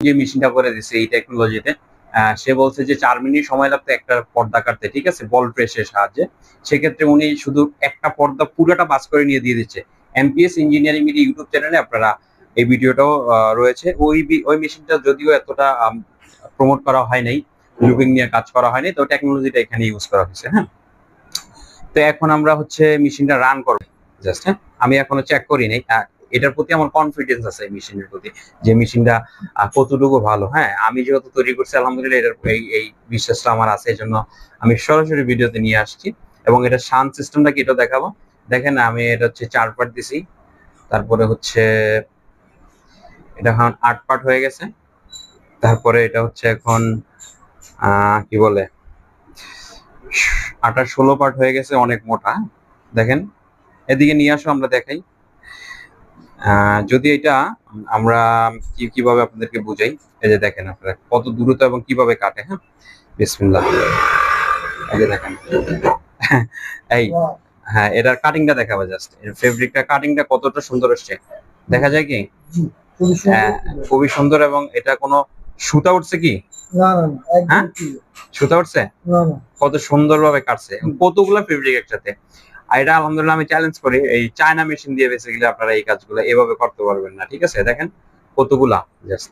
যে মেশিনটা করে দিছে এই টেকনোলজিতে, সে বলছে যে 4 মিনিট সময় লাগতো একটা পর্দা কাটতে, ঠিক আছে, বল প্রেসের সাহায্যে। সেক্ষেত্রে উনি শুধু একটা পর্দা পুরোটা বাস করে নিয়ে দিয়ে দিচ্ছে। এমপিএস ইঞ্জিনিয়ারিং মিডিয়া ইউটিউব চ্যানেলে আপনারা এই ভিডিওটাও রয়েছে। ওই মেশিনটা যদিও এতটা প্রমোট করা হয় নাই, লুপিং নিয়ে কাজ করা হয়নি, তো টেকনোলজিটা এখানে ইউজ করা হয়েছে। হ্যাঁ, তো এখন আমরা হচ্ছে মেশিনটা রান করব জাস্ট। হ্যাঁ, আমি এখনো চেক করি নাই। এটার প্রতি আমার কনফিডেন্স আছে, এই মেশিনের প্রতি, যে মেশিনটা কতটুকু ভালো। হ্যাঁ, আমি যেহেতু তৈরি করছি আলহামদুলিল্লাহ, এটার এই বিশ্বাসটা আমার আছে, এই জন্য আমি সরাসরি ভিডিওতে নিয়ে আসছি। এবং এটা সাউন্ড সিস্টেমটা কি এটা দেখাবো। দেখেন আমি এটা হচ্ছে 4 পার্ট দিছি, তারপরে হচ্ছে এটা এখন 8 পার্ট হয়ে গেছে, তারপরে এটা হচ্ছে এখন কি বলে 16 পার্ট হয়ে গেছে, অনেক মোটা। দেখেন, এদিকে নিয়ে আসো আমরা দেখাই। যদি এটা আমরা কিভাবে আপনাদেরকে বুঝাই, এই যে দেখেন আপনারা কত দ্রুত এবং কিভাবে কাটে। হ্যাঁ, বিসমিল্লাহ, এই যে দেখেন। এই হ্যাঁ, এটার কাটিংটা দেখাবো জাস্ট, এর ফেব্রিকটা কাটিংটা কতটা সুন্দর আসছে দেখা যায় কি? খুবই সুন্দর। এবং এটা কোনো সুতা উঠছে কি? না না না, হ্যাঁ, সুতা উঠছে? না না, কত সুন্দরভাবে কাটছে, কতগুলো ফেব্রিক একসাথে। আর এটা আলহামদুলিল্লাহ আমি চ্যালেঞ্জ করি, এই চায়না মেশিন দিয়ে বেসিক্যালি আপনারা এই কাজগুলো এভাবে করতে পারবেন না। ঠিক আছে, দেখেন কতগুলা জাস্ট।